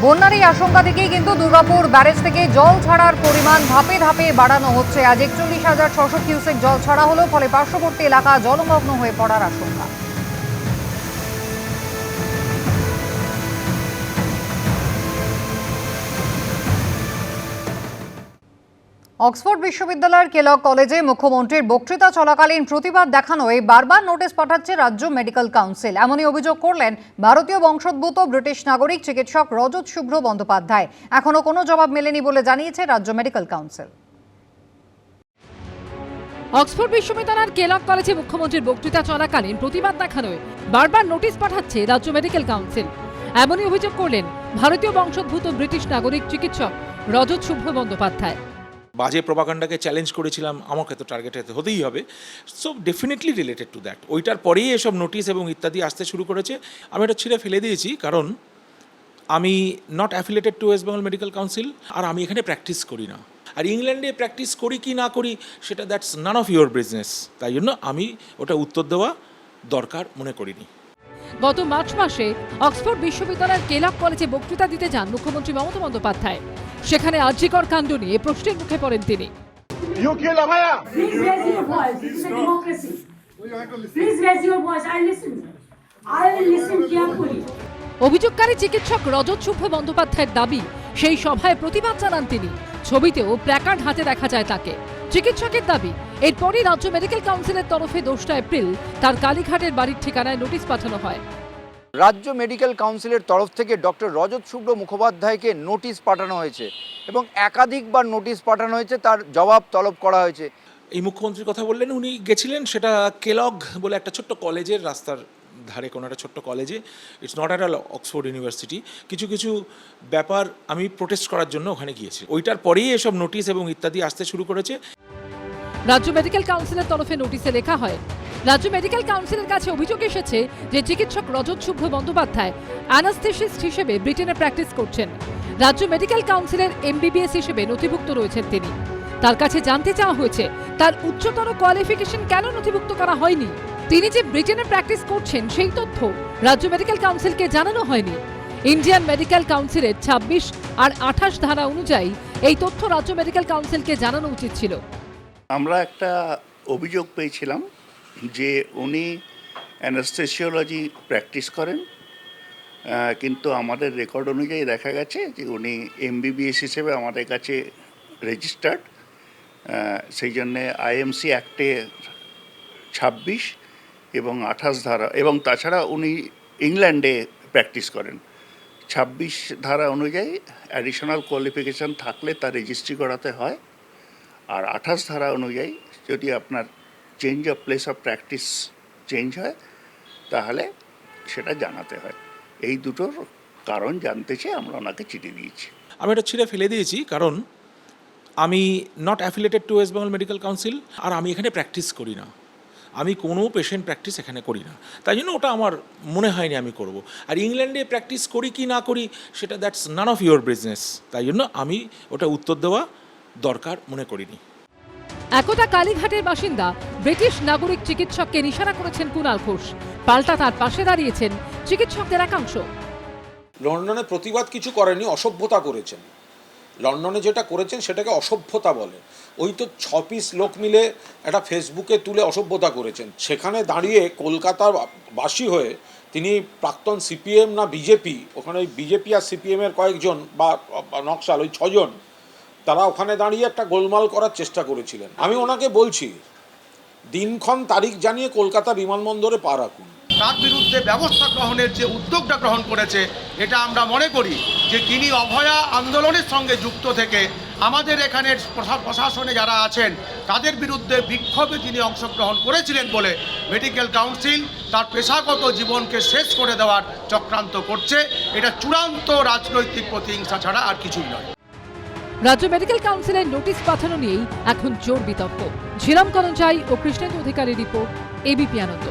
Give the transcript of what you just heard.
বন্যার এই আশঙ্কা থেকেই কিন্তু দুর্গাপুর ব্যারেজ থেকে জল ছাড়ার পরিমাণ ধাপে ধাপে বাড়ানো হচ্ছে। আজ ৪১,৬০০ কিউসেক জল ছাড়া হলো, ফলে পার্শ্ববর্তী এলাকা জলমগ্ন হয়ে পড়ার আশঙ্কা। অক্সফোর্ড বিশ্ববিদ্যালয়ের কেলগ কলেজে মুখ্যমন্ত্রীর বক্তৃতা চলাকালীন প্রতিবাদ দেখানোয় বারবার নোটিশ পাঠাচ্ছে রাজ্য মেডিকেল কাউন্সিল। এমনই অভিযোগ করলেন ভারতীয় বংশোদ্ভূত ব্রিটিশ নাগরিক চিকিৎসক রজত শুভ্র বন্দ্যোপাধ্যায়। এখনো কোনো জবাব মেলেনি বলে জানিয়েছে রাজ্য মেডিকেল কাউন্সিল। অক্সফোর্ড বিশ্ববিদ্যালয়ের কেলগ কলেজে মুখ্যমন্ত্রীর বক্তৃতা চলাকালীন প্রতিবাদ দেখানোয় বারবার নোটিশ পাঠাচ্ছে রাজ্য মেডিকেল কাউন্সিল। এমনই অভিযোগ করলেন ভারতীয় বংশোদ্ভূত ব্রিটিশ নাগরিক চিকিৎসক রজত শুভ্র বন্দ্যোপাধ্যায়। বাজে প্রপাগান্ডাকে চ্যালেঞ্জ করেছিলাম, আমাকে তো টার্গেট হতেই হবে। So definitely related to that. ওইটার পরেই এসব নোটিশ এবং ইত্যাদি আসতে শুরু করেছে। আমি এটা ছিঁড়ে ফেলে দিয়েছি, কারণ আমি not affiliated to West Bengal medical council, আর আমি এখানে প্র্যাকটিস করি না। আর ইংল্যান্ডে প্র্যাকটিস করি কি না করি সেটা that's none of your business. তাই জন্য আমি ওটা উত্তর দেওয়া দরকার মনে করিনি। গত মার্চ মাসে অক্সফোর্ড বিশ্ববিদ্যালয়ের কেলগ কলেজে বক্তৃতা দিতে যান মুখ্যমন্ত্রী মমতা বন্দ্যোপাধ্যায়। সেখানে আরজিকর কাণ্ড নিয়ে প্রশ্নের মুখে পড়েন তিনি। অভিযোগকারী চিকিৎসক রজত শুভ্র বন্দ্যোপাধ্যায়ের দাবি, সেই সভায় প্রতিবাদ জানান তিনি। ছবিতেও প্ল্যাকার্ড হাতে দেখা যায় তাকে। চিকিৎসকের দাবি, এরপরই রাজ্য মেডিকেল কাউন্সিলের তরফে ২রা এপ্রিল তার কালীঘাটের বাড়ির ঠিকানায় নোটিশ পাঠানো হয়। রাজ্য মেডিকেল কাউন্সিলের তরফ থেকে ডক্টর রজত শুভ্র মুখোপাধ্যায়কে নোটিশ পাঠানো হয়েছে এবং একাধিকবার নোটিশ পাঠানো হয়েছে, তার জবাব তলব করা হয়েছে। এই মুখ্যমন্ত্রীর কথা বললেন, উনি গেছিলেন সেটা কেলগ বলে একটা ছোট্ট কলেজের রাস্তার ধারে কোনো একটা ছোট্ট কলেজে। It's not at all Oxford university. কিছু কিছু ব্যাপার আমি প্রোটেস্ট করার জন্য ওখানে গিয়েছি। ওইটার পরেই এসব নোটিশ এবং ইত্যাদি আসতে শুরু করেছে। রাজ্য মেডিকেল কাউন্সিলের তরফে নোটিশে লেখা হয়, রাজ্য মেডিকেল কাউন্সিলের কাছে অভিযোগ এসেছে যে চিকিৎসক রজত শুভ্র বন্দ্যোপাধ্যায় অ্যানাস্থেসিস্ট হিসেবে ব্রিটেনে প্র্যাকটিস করছেন। রাজ্য মেডিকেল কাউন্সিলের MBBS হিসেবে নথিভুক্ত রয়েছেন তিনি। তার কাছে জানতে চাওয়া হয়েছে তার উচ্চতর কোয়ালিফিকেশন কেন নথিভুক্ত করা হয়নি। তিনি যে ব্রিটেনে প্র্যাকটিস করছেন সেই তথ্য রাজ্য মেডিকেল কাউন্সিলকে জানানো হয়নি। ইন্ডিয়ান মেডিকেল কাউন্সিলের ২৬ আর ২৮ ধারা অনুযায়ী এই তথ্য রাজ্য মেডিকেল কাউন্সিলকে জানানো উচিত ছিল। আমরা একটা অভিযোগ পেয়েছিলাম যে উনি অ্যানাস্থেসিওলজি প্র্যাকটিস করেন, কিন্তু আমাদের রেকর্ড অনুযায়ী দেখা গেছে যে উনি MBBS হিসেবে আমাদের কাছে রেজিস্টার্ড। সেই জন্যে IMC অ্যাক্টে ২৬ এবং ২৮ ধারা, এবং তাছাড়া উনি ইংল্যান্ডে প্র্যাকটিস করেন। ২৬ ধারা অনুযায়ী অ্যাডিশনাল কোয়ালিফিকেশান থাকলে তা রেজিস্ট্রি করাতে হয়, আর ২৮ ধারা অনুযায়ী যদি আপনার change of place of practice change হয় তাহলে সেটা জানাতে হয়। এই দুটোর কারণ জানতে চেয়ে আমরা ওনাকে চিঠি দিয়েছি। আমি এটা ছিঁড়ে ফেলে দিয়েছি, কারণ আমি not affiliated to West Bengal medical council, আর আমি এখানে প্র্যাকটিস করি না। আমি কোনো পেশেন্ট প্র্যাকটিস এখানে করি না, তাই জন্য ওটা আমার মনে হয়নি আমি করব। আর ইংল্যান্ডে প্র্যাকটিস করি কি না করি সেটা that's none of your business. তাই জন্য আমি ওটা উত্তর দেওয়া দরকার মনে করিনি। একদা কালীঘাটের বাসিন্দা ব্রিটিশ নাগরিক চিকিৎসককে নিশানা করেছেন কুণাল ঘোষ। পাল্টা তার পাশে দাঁড়িয়েছেন চিকিৎসকদের একাংশ। লন্ডনে প্রতিবাদ কিছু করেনি, অসভ্যতা করেছেন। লন্ডনে যেটা করেছেন সেটাকে অসভ্যতা বলে। ওই তো ৬ পিস লোক মিলে একটা ফেসবুকে তুলে অসভ্যতা করেছেন। সেখানে দাঁড়িয়ে কলকাতার বাসী হয়ে তিনি প্রাক্তন CPM না বিজেপি, ওখানে ওই বিজেপি আর CPM-এর কয়েকজন বা নকশাল ওই ৬ জন, তারা ওখানে দাঁড়িয়ে একটা গোলমাল করার চেষ্টা করেছিলেন। আমি ওনাকে বলছি, দিনক্ষণ তারিখ জানিয়ে কলকাতা বিমানবন্দরে পা রাখুন। তার বিরুদ্ধে ব্যবস্থা গ্রহণের যে উদ্যোগটা গ্রহণ করেছে, এটা আমরা মনে করি যে তিনি অভয়া আন্দোলনের সঙ্গে যুক্ত থেকে আমাদের এখানের প্রশাসনে যারা আছেন তাদের বিরুদ্ধে বিক্ষোভে তিনি অংশগ্রহণ করেছিলেন বলে মেডিকেল কাউন্সিল তার পেশাগত জীবনকে শেষ করে দেওয়ার চক্রান্ত করছে। এটা চূড়ান্ত রাজনৈতিক প্রতিহিংসা ছাড়া আর কিছুই নয়। রাজ্য মেডিকেল কাউন্সিলের নোটিশ পাঠানো নিয়েই এখন জোর বিতর্ক। ঝিলাম কলঞ্চাই ও কৃষ্ণেন্দু অধিকারী রিপোর্ট, ABP আনন্দ।